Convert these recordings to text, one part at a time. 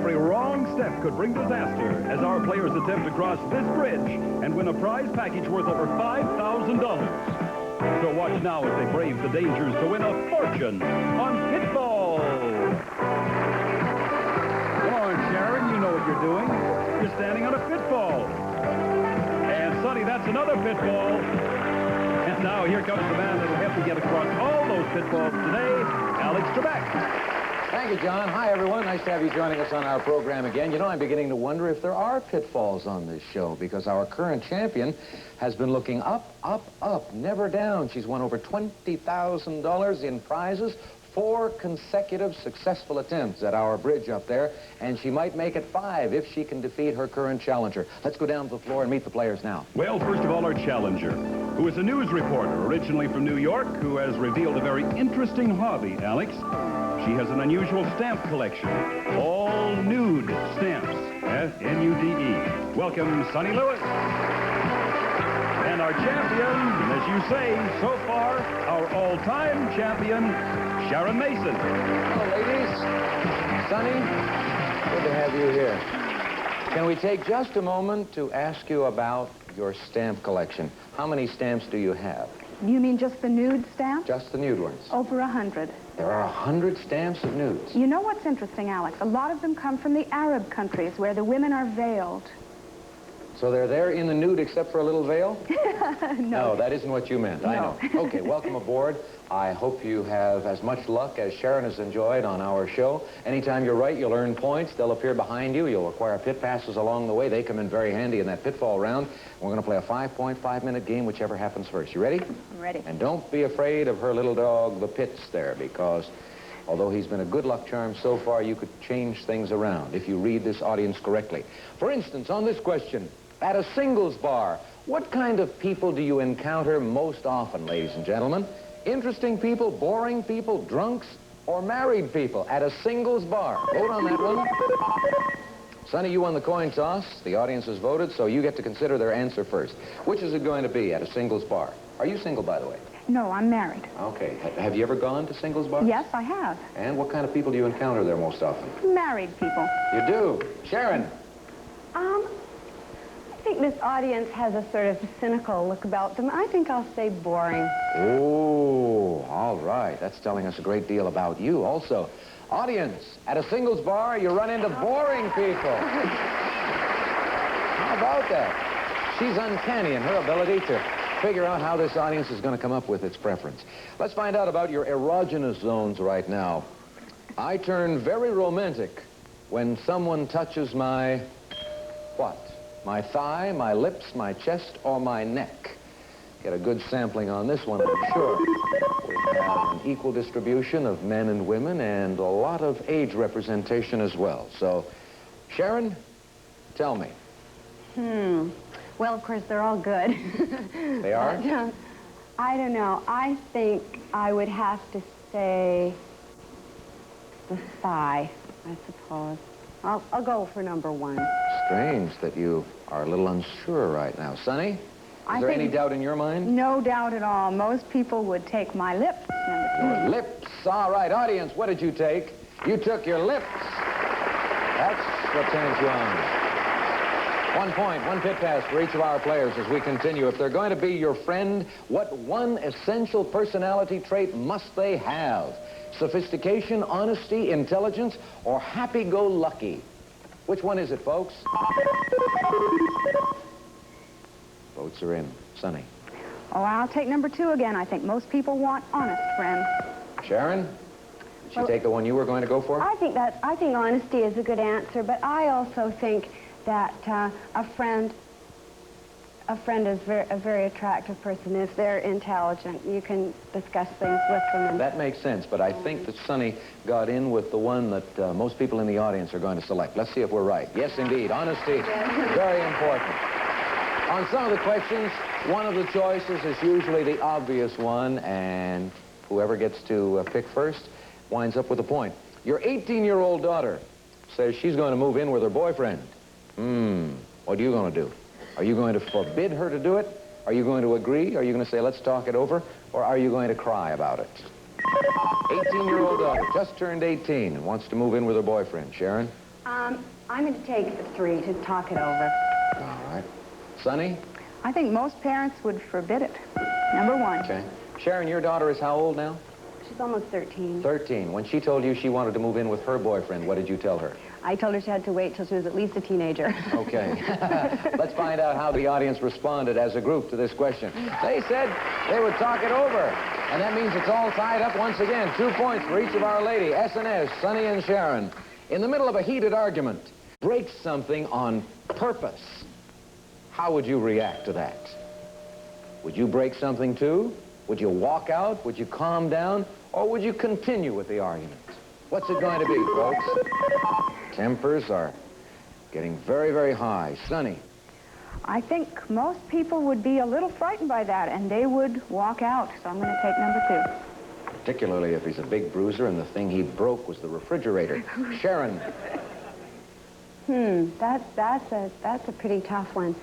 Every wrong step could bring disaster as our players attempt to cross this bridge and win a prize package worth over $5,000. So watch now as they brave the dangers to win a fortune on Pitfall. Come on, Sharon, you know what you're doing. You're standing on a pitfall. And Sonny, that's another pitfall. And now here comes the man that'll have to get across all those pitfalls today, Alex Trebek. Thank you, John. Hi, everyone. Nice to have you joining us on our program again. You know, I'm beginning to wonder if there are pitfalls on this show because our current champion has been looking up, up, up, never down. She's won over $20,000 in prizes, 4 consecutive successful attempts at our bridge up there, and she might make it 5 if she can defeat her current challenger. Let's go down to the floor and meet the players now. Well, first of all, our challenger, who is a news reporter originally from New York, who has revealed a very interesting hobby, Alex. She has an unusual stamp collection, all nude stamps, N-U-D-E. Welcome, Sonny Lewis. And our champion, as you say, so far, our all-time champion, Sharon Mason. Hello, ladies. Sonny, good to have you here. Can we take just a moment to ask you about your stamp collection? How many stamps do you have? You mean just the nude stamps? Just the nude ones. Over 100. There are 100 stamps of nudes. You know what's interesting, Alex? A lot of them come from the Arab countries where the women are veiled. So they're there in the nude except for a little veil? No. No, that isn't what you meant. No. I know. Okay, welcome aboard. I hope you have as much luck as Sharon has enjoyed on our show. Anytime you're right, you'll earn points. They'll appear behind you. You'll acquire pit passes along the way. They come in very handy in that pitfall round. We're going to play a 5.5-minute game, whichever happens first. You ready? I'm ready. And don't be afraid of her little dog, the Pitts, there, because although he's been a good luck charm so far, you could change things around if you read this audience correctly. For instance, on this question, at a singles bar, what kind of people do you encounter most often, ladies and gentlemen? Interesting people, boring people, drunks, or married people at a singles bar? Vote on that one. Sonny, you won the coin toss. The audience has voted, so you get to consider their answer first. Which is it going to be at a singles bar? Are you single, by the way? No, I'm married. Okay. Have you ever gone to singles bars? Yes, I have. And what kind of people do you encounter there most often? Married people. You do. Sharon. I think this audience has a sort of cynical look about them. I think I'll say boring. Oh, all right. That's telling us a great deal about you also. Audience, at a singles bar, you run into boring people. How about that? She's uncanny in her ability to figure out how this audience is going to come up with its preference. Let's find out about your erogenous zones right now. I turn very romantic when someone touches my what? My thigh, my lips, my chest, or my neck. Get a good sampling on this one, I'm sure. We have an equal distribution of men and women and a lot of age representation as well. So, Sharon, tell me. Well, of course, they're all good. They are? But, I don't know. I think I would have to say the thigh, I suppose. I'll go for number 1. Strange that you are a little unsure right now. Sonny, is there any doubt in your mind? No doubt at all. Most people would take my lips. Your lips. All right, audience, what did you take? You took your lips. That's what turns you on. 1 point, 1 pit pass for each of our players as we continue. If they're going to be your friend, what one essential personality trait must they have? Sophistication, honesty, intelligence, or happy-go-lucky? Which one is it, folks? Votes are in. Sonny. Oh, I'll take number 2 again. I think most people want honest friends. Sharon? Did she take the one you were going to go for? I think honesty is a good answer, but I also think that a friend is a very attractive person. If they're intelligent, you can discuss things with them. That makes sense, but I think that Sonny got in with the one that most people in the audience are going to select. Let's see if we're right. Yes, indeed. Honesty, very important. On some of the questions, one of the choices is usually the obvious one, and whoever gets to pick first winds up with a point. Your 18-year-old daughter says she's going to move in with her boyfriend. What are you going to do? Are you going to forbid her to do it? Are you going to agree? Are you going to say, let's talk it over? Or are you going to cry about it? 18-year-old daughter, just turned 18 and wants to move in with her boyfriend. Sharon? I'm going to take 3 to talk it over. All right. Sonny? I think most parents would forbid it. Number 1. Okay. Sharon, your daughter is how old now? She's almost 13. 13. When she told you she wanted to move in with her boyfriend, what did you tell her? I told her she had to wait till she was at least a teenager. Okay. Let's find out how the audience responded as a group to this question. They said they would talk it over. And that means it's all tied up once again. 2 points for each of our lady. S&S, Sonny and Sharon. In the middle of a heated argument, break something on purpose. How would you react to that? Would you break something too? Would you walk out? Would you calm down? Or would you continue with the argument? What's it going to be, folks? Tempers are getting very, very high. Sonny? I think most people would be a little frightened by that, and they would walk out. So I'm going to take number 2. Particularly if he's a big bruiser and the thing he broke was the refrigerator. Sharon? That's a pretty tough one.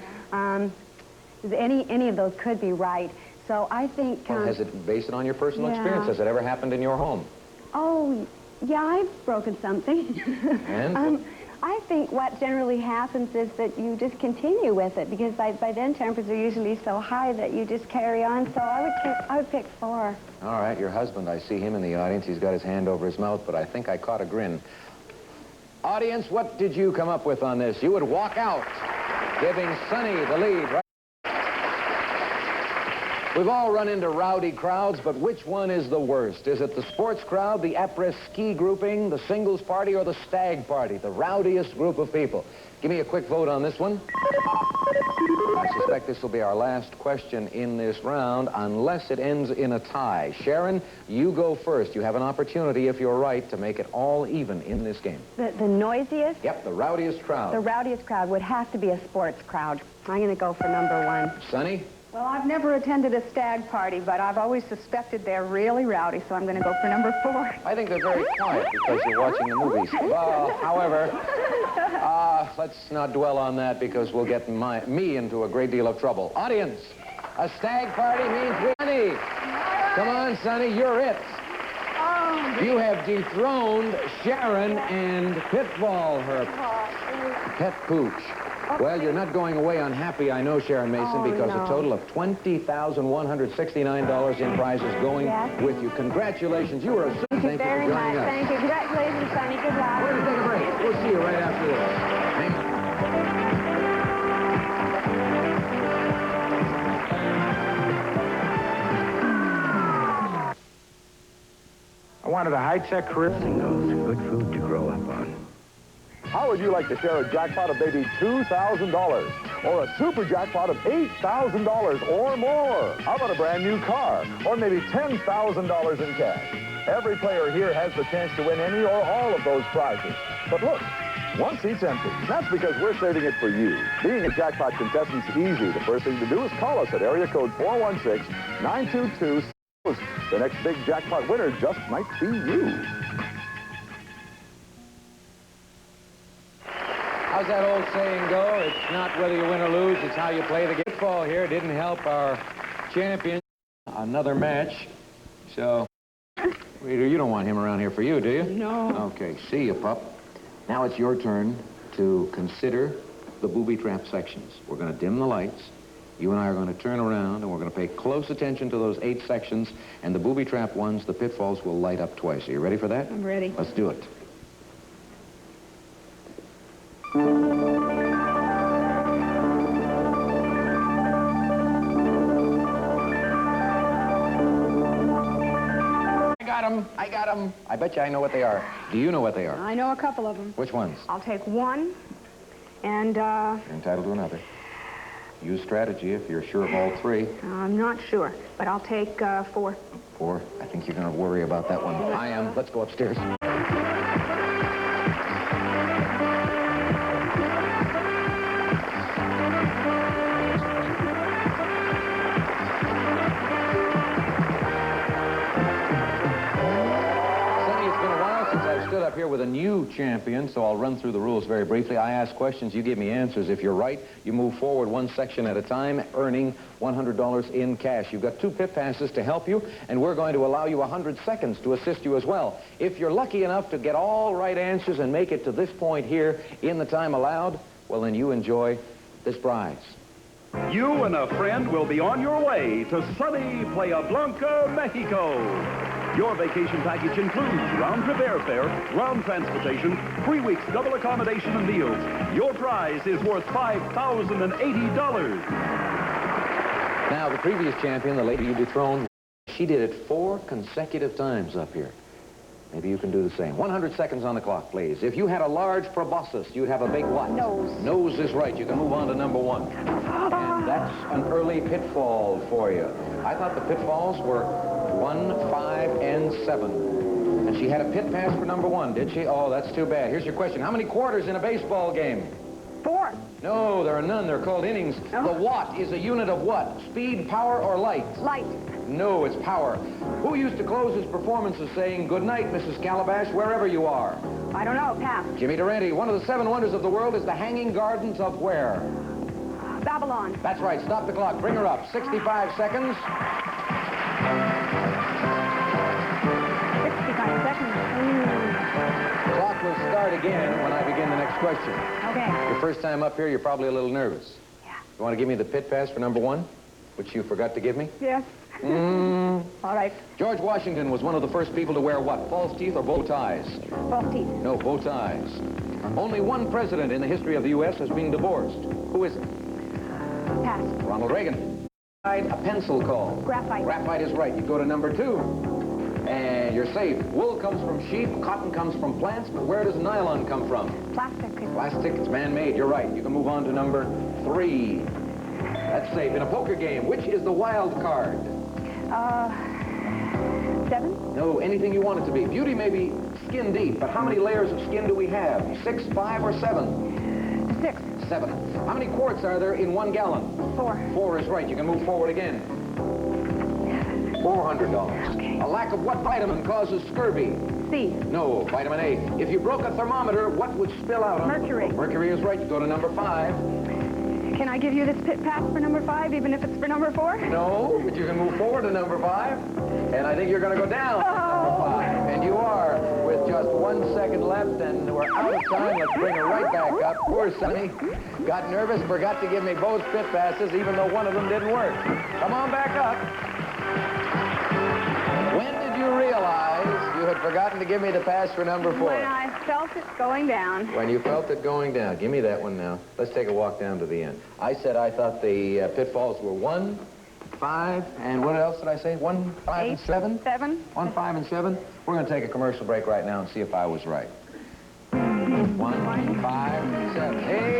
Any of those could be right. So I think... Well, has it based it on your personal experience? Has it ever happened in your home? Oh, yeah, I've broken something. And? I think what generally happens is that you just continue with it, because by then temperatures are usually so high that you just carry on. So I would pick 4. All right, your husband, I see him in the audience. He's got his hand over his mouth, but I think I caught a grin. Audience, what did you come up with on this? You would walk out, giving Sonny the lead, right? We've all run into rowdy crowds, but which one is the worst? Is it the sports crowd, the après-ski grouping, the singles party, or the stag party? The rowdiest group of people. Give me a quick vote on this one. I suspect this will be our last question in this round, unless it ends in a tie. Sharon, you go first. You have an opportunity, if you're right, to make it all even in this game. The noisiest? Yep, the rowdiest crowd. The rowdiest crowd would have to be a sports crowd. I'm going to go for number 1. Sonny? Well, I've never attended a stag party, but I've always suspected they're really rowdy, so I'm going to go for number 4. I think they're very quiet because you're watching the movies. Well, however, let's not dwell on that because we'll get me into a great deal of trouble. Audience, a stag party means Sonny. Come on, Sonny, you're it. You have dethroned Sharon and Pitfall, her pet pooch. Well, you're not going away unhappy, I know, Sharon Mason, because a total of $20,169 in prizes going with you. Congratulations. You are a super. Thank you very much. Thank you. Congratulations, Sonny. Good luck. We're going to take a break. We'll see you right after this. Hang on. I wanted a high-tech career. Good food to grow up on. How would you like to share a jackpot of maybe $2,000 or a super jackpot of $8,000 or more? How about a brand new car or maybe $10,000 in cash? Every player here has the chance to win any or all of those prizes. But look, one seat's empty. That's because we're saving it for you. Being a jackpot contestant's easy. The first thing to do is call us at area code 416-922. The next big jackpot winner just might be you. How's that old saying go? It's not whether you win or lose, it's how you play the game. Pitfall here didn't help our champion. Another match. So, Reader, you don't want him around here for you, do you? No. Okay, see you, pup. Now it's your turn to consider the booby trap sections. We're going to dim the lights. You and I are going to turn around, and we're going to pay close attention to those 8 sections, and the booby trap ones, the pitfalls, will light up twice. Are you ready for that? I'm ready. Let's do it. I got them. I bet you I know what they are. Do you know what they are? I know a couple of them. Which ones? I'll take one, and, You're entitled to another. Use strategy if you're sure of all 3. I'm not sure, but I'll take 4. 4. I think you're going to worry about that one. I am. Let's go upstairs. Sonny, it's been a while since I've stood up here with a new new champion, so I'll run through the rules very briefly. I ask questions, you give me answers. If you're right, you move forward one section at a time, earning $100 in cash. You've got 2 pit passes to help you, and we're going to allow you 100 seconds to assist you as well. If you're lucky enough to get all right answers and make it to this point here in the time allowed, well, then you enjoy this prize. You and a friend will be on your way to sunny Playa Blanca, Mexico. Your vacation package includes round-trip airfare, ground transportation, 3 weeks double accommodation and meals. Your prize is worth $5,080. Now, the previous champion, the lady you dethroned, she did it 4 consecutive times up here. Maybe you can do the same. 100 seconds on the clock, please. If you had a large proboscis, you'd have a big what? Nose. Nose is right. You can move on to number 1. And that's an early pitfall for you. I thought the pitfalls were 1, 5, and 7. And she had a pit pass for number 1, did she? Oh, that's too bad. Here's your question. How many quarters in a baseball game? 4. No, there are none. They're called innings. Oh. The watt is a unit of what? Speed, power, or light? Light. No, it's power. Who used to close his performances saying, "Good night, Mrs. Calabash, wherever you are"? I don't know. Pass. Jimmy Durante. One of the 7 wonders of the world is the Hanging Gardens of where? Babylon. That's right. Stop the clock. Bring her up. 65 seconds. 65 seconds. The clock will start again when I begin the next question. Okay. Your first time up here, you're probably a little nervous. Yeah. You want to give me the pit pass for number 1, which you forgot to give me? Yes. All right. George Washington was one of the first people to wear what? False teeth or bow ties? False teeth. No, bow ties. Only one president in the history of the U.S. has been divorced. Who is it? Pass. Ronald Reagan. A pencil called? Graphite. Graphite is right. You go to number 2. And you're safe. Wool comes from sheep, cotton comes from plants, but where does nylon come from? Plastic. Plastic, it's man-made. You're right. You can move on to number 3. That's safe. In a poker game, which is the wild card? 7. No, anything you want it to be. Beauty may be skin deep, but how many layers of skin do we have? 6, 5, or 7? 6. 7. How many quarts are there in 1 gallon? 4. 4 is right. You can move forward again. $400. Okay. A lack of what vitamin causes scurvy? C. No, vitamin A. If you broke a thermometer, what would spill out on Mercury. Mercury is right. You go to number 5. Can I give you this pit pass for number 5, even if it's for number 4? No, but you can move forward to number 5. And I think you're going to go down to number 5. And you are, with just 1 second left, and we're out of time. Let's bring her right back up. Poor Sonny. Got nervous, forgot to give me both pit passes, even though one of them didn't work. Come on back up. When did you realize you had forgotten to give me the pass for number 4? When I felt it going down. When you felt it going down. Give me that one now. Let's take a walk down to the end. I said I thought the pitfalls were 1, 5, and what else did I say? 1, 5, and 7? 7. 1, 5, and 7. We're going to take a commercial break right now and see if I was right. 1, 5, 7. Hey!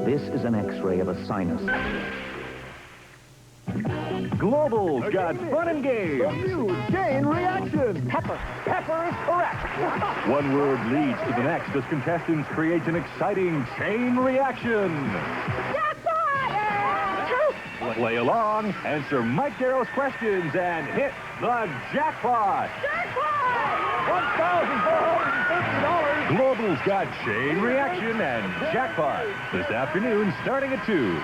This is an X-ray of a sinus. Global's got fun and games. A new chain reaction. Pepper. Pepper is correct. One word leads to the next as contestants create an exciting chain reaction. Play along, answer Mike Darrow's questions, and hit the jackpot. $1,450. Global's got chain reaction and jackpot this afternoon starting at 2.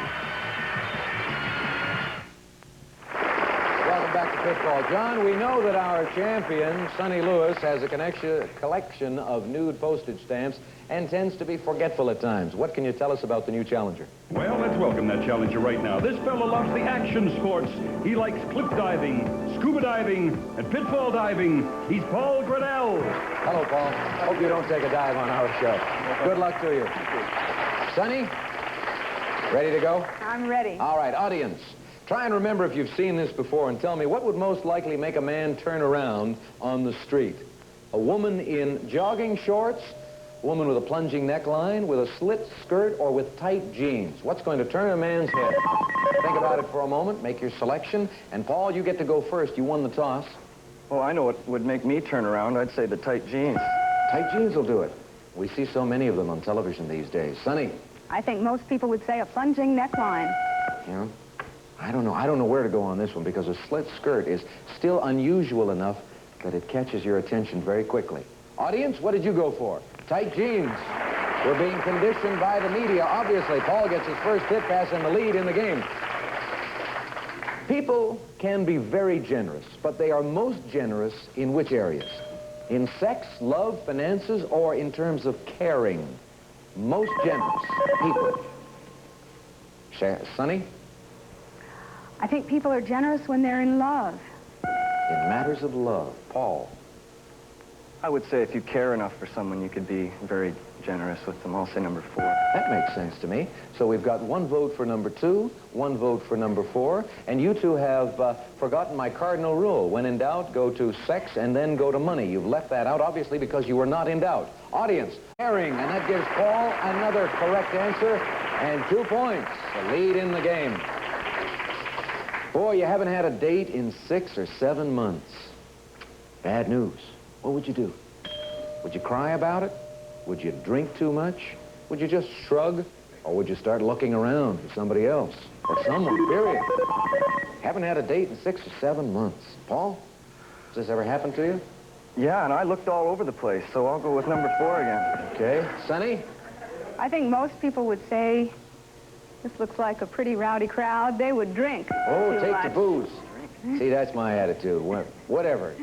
Welcome back to Pitfall. John, we know that our champion, Sonny Lewis, has a collection of nude postage stamps and tends to be forgetful at times. What can you tell us about the new challenger? Well, let's welcome that challenger right now. This fellow loves the action sports. He likes cliff diving, scuba diving, and pitfall diving. He's Paul Grinnell. Hello, Paul. Hope you don't take a dive on our show. Good luck to you. Sonny, ready to go? I'm ready. All right, audience. Try and remember if you've seen this before and tell me what would most likely make a man turn around on the street. A woman in jogging shorts, a woman with a plunging neckline, with a slit skirt, or with tight jeans. What's going to turn a man's head? Think about it for a moment, make your selection, and Paul, you get to go first. You won the toss. Oh, I know what would make me turn around. I'd say the tight jeans. Tight jeans will do it. We see so many of them on television these days. Sonny. I think most people would say a plunging neckline. Yeah. I don't know where to go on this one because a slit skirt is still unusual enough that it catches your attention very quickly. Audience, what did you go for? Tight jeans. We're being conditioned by the media. Obviously, Paul gets his first pit pass and the lead in the game. People can be very generous, but they are most generous in which areas? In sex, love, finances, or in terms of caring? Most generous people. Sonny? I think people are generous when they're in love. In matters of love. Paul? I would say if you care enough for someone, you could be very generous with them. I'll say number 4. That makes sense to me. So we've got 1 vote for number 2, 1 vote for number 4, and you two have forgotten my cardinal rule. When in doubt, go to sex and then go to money. You've left that out, obviously, because you were not in doubt. Audience, caring, and that gives Paul another correct answer and 2 points. The lead in the game. Boy, you haven't had a date in 6 or 7 months. Bad news. What would you do? Would you cry about it? Would you drink too much? Would you just shrug? Or would you start looking around for somebody else? Or someone, period? Haven't had a date in 6 or 7 months. Paul, has this ever happened to you? Yeah, and I looked all over the place, so I'll go with number 4 again. Okay. Sonny? I think most people would say, this looks like a pretty rowdy crowd. They would drink. Oh, too take much. the booze. See, that's my attitude. Whatever.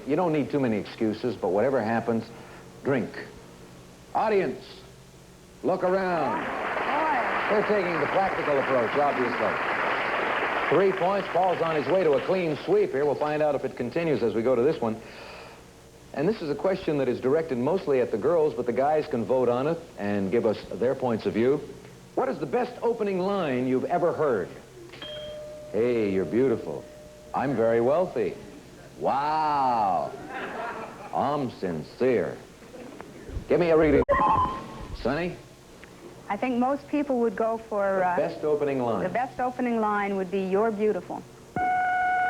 You don't need too many excuses, but whatever happens, drink. Audience, look around. They're taking the practical approach, obviously. 3 points. Paul's on his way to a clean sweep here. We'll find out if it continues as we go to this one. And this is a question that is directed mostly at the girls, but the guys can vote on it and give us their points of view. What is the best opening line you've ever heard? Hey, you're beautiful. I'm very wealthy. Wow. I'm sincere. Give me a reading. Sonny? I think most people would go for... Best opening line. The best opening line would be, you're beautiful.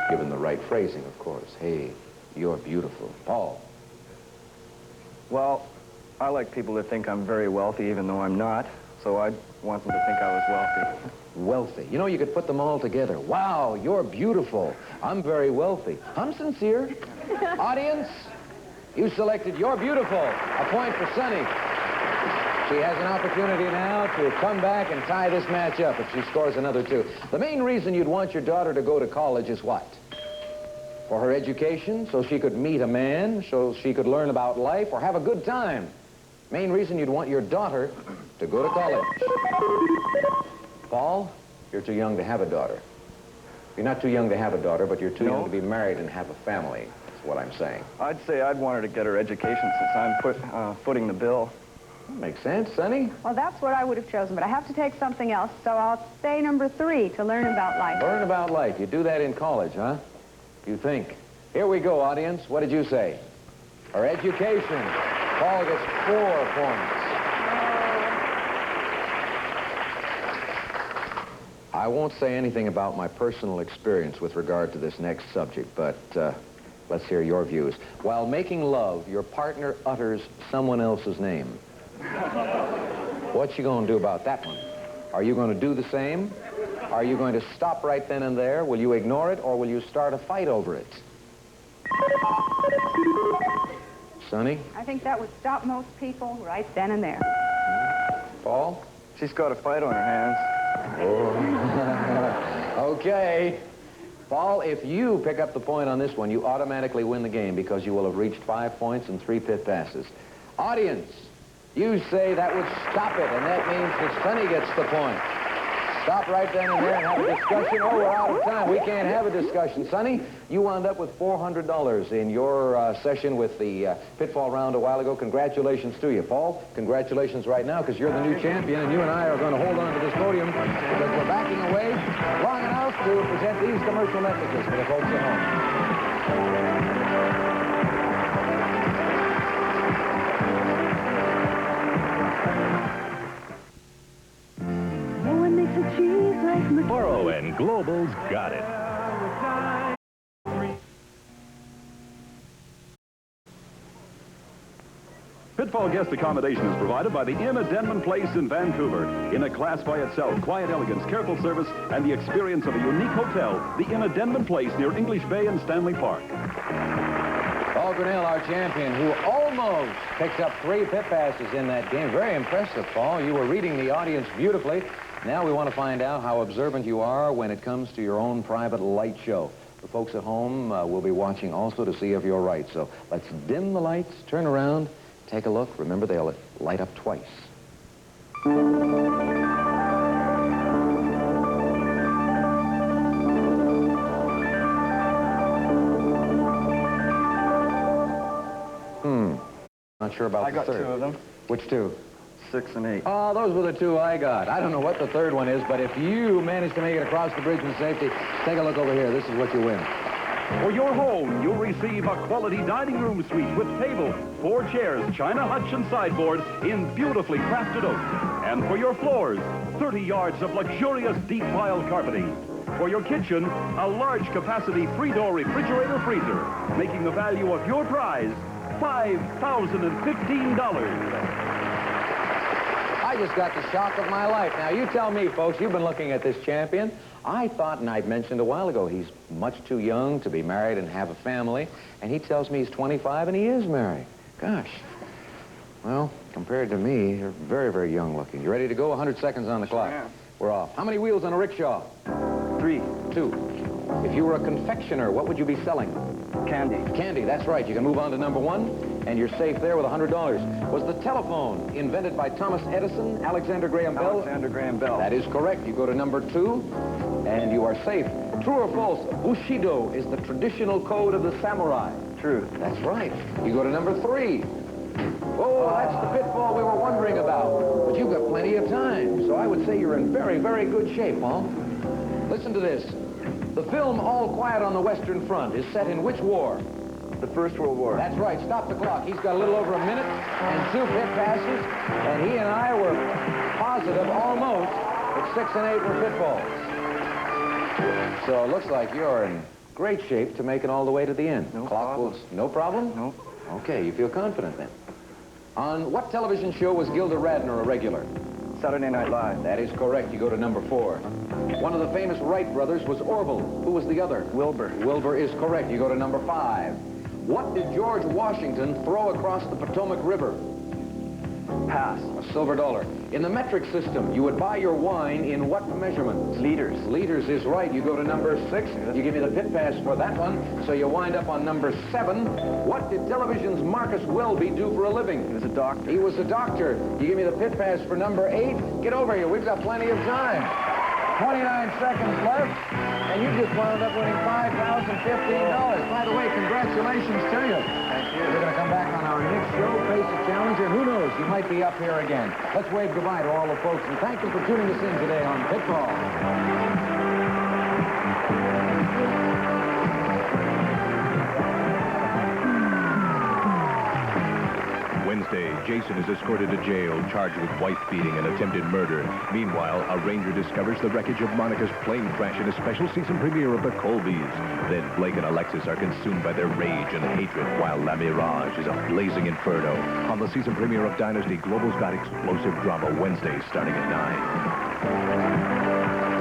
Given the right phrasing, of course. Hey, you're beautiful. Paul? Well, I like people to think I'm very wealthy, even though I'm not. So I'd want them to think I was wealthy. Wealthy. You know, you could put them all together. Wow, you're beautiful. I'm very wealthy. I'm sincere. Audience, you selected you're beautiful. A point for Sonny. She has an opportunity now to come back and tie this match up if she scores another 2. The main reason you'd want your daughter to go to college is what? For her education, so she could meet a man, so she could learn about life, or have a good time. Main reason you'd want your daughter to go to college. Paul, you're too young to have a daughter. You're not too young to have a daughter, but you're too young to be married and have a family. That's what I'm saying. I'd say I'd want her to get her education since I'm footing the bill. Makes sense, Sonny. Well, that's what I would have chosen, but I have to take something else, so I'll say number 3, to learn about life. Learn about life. You do that in college, huh? You think. Here we go, audience. What did you say? Her education. Paul gets 4 points. I won't say anything about my personal experience with regard to this next subject, but let's hear your views. While making love, your partner utters someone else's name. What you going to do about that one? Are you going to do the same? Are you going to stop right then and there? Will you ignore it, or will you start a fight over it? Sonny? I think that would stop most people right then and there. Paul? She's got a fight on her hands. Oh. Okay. Paul, if you pick up the point on this one, you automatically win the game because you will have reached 5 points and 3 pit passes. Audience, you say that would stop it, and that means that Sonny gets the point. Stop right then and there and have a discussion. Oh, we're out of time. We can't have a discussion. Sonny, you wound up with $400 in your session with the Pitfall round a while ago. Congratulations to you. Paul, congratulations right now because you're the new champion, and you and I are going to hold on to this podium because we're backing away long enough to present these commercial messages for the folks at home. Morrow and Global's got it. Pitfall guest accommodation is provided by the Inn at Denman Place in Vancouver. In a class by itself, quiet elegance, careful service, and the experience of a unique hotel, the Inn at Denman Place near English Bay and Stanley Park. Paul Grinnell, our champion, who almost picked up 3 pit passes in that game. Very impressive, Paul. You were reading the audience beautifully. Now we want to find out how observant you are when it comes to your own private light show. The folks at home will be watching also to see if you're right. So let's dim the lights, turn around, take a look. Remember, they'll light up twice. Not sure about the third. I got 2 of them. Which 2? 6 and 8. Oh, those were the 2 I got. I don't know what the third one is, but if you manage to make it across the bridge in safety, take a look over here. This is what you win. For your home, you'll receive a quality dining room suite with table, 4 chairs, china hutch and sideboard in beautifully crafted oak. And for your floors, 30 yards of luxurious deep pile carpeting. For your kitchen, a large capacity 3-door refrigerator freezer, making the value of your prize $5,015. I just got the shock of my life. Now, you tell me, folks, you've been looking at this champion. I thought, and I'd mentioned a while ago, he's much too young to be married and have a family. And he tells me he's 25 and he is married. Gosh. Well, compared to me, you're very, very young looking. You ready to go? 100 seconds on the clock. Yeah. We're off. How many wheels on a rickshaw? 3. 2. If you were a confectioner, what would you be selling? Candy. Candy, that's right. You can move on to number 1, and you're safe there with $100. Was the telephone invented by Thomas Edison, Alexander Graham Bell? Alexander Graham Bell. That is correct. You go to number 2, and you are safe. True or false? Bushido is the traditional code of the samurai. True. That's right. You go to number 3. Oh, that's the pitfall we were wondering about. But you've got plenty of time, so I would say you're in very, very good shape, Paul. Listen to this. The film All Quiet on the Western Front is set in which war? The First World War. That's right. Stop the clock. He's got a little over a minute and 2 pit passes, and he and I were positive almost that 6 and 8 were pitfalls. So it looks like you're in great shape to make it all the way to the end. No Clock problem. will... No problem? No. Okay, you feel confident then. On what television show was Gilda Radner a regular? Saturday Night Live. That is correct. You go to number 4. One of the famous Wright brothers was Orville. Who was the other? Wilbur. Wilbur is correct. You go to number 5. What did George Washington throw across the Potomac River? Pass. A silver dollar. In the metric system, you would buy your wine in what measurement? Liters. Liters is right. You go to number 6. You give me the pit pass for that one, so you wind up on number 7. What did television's Marcus Welby do for a living? He was a doctor. He was a doctor. You give me the pit pass for number 8. Get over here. We've got plenty of time. 29 seconds left, and you just wound up winning $5,015. By the way, congratulations to you. Thank you. We're going to come back on our next show, face a challenger. Who knows? You might be up here again. Let's wave goodbye to all the folks, and thank you for tuning us in today on Pitfall. Wednesday, Jason is escorted to jail, charged with wife-beating and attempted murder. Meanwhile, a ranger discovers the wreckage of Monica's plane crash in a special season premiere of The Colbys. Then Blake and Alexis are consumed by their rage and hatred, while La Mirage is a blazing inferno. On the season premiere of Dynasty, Global's got explosive drama Wednesday starting at 9.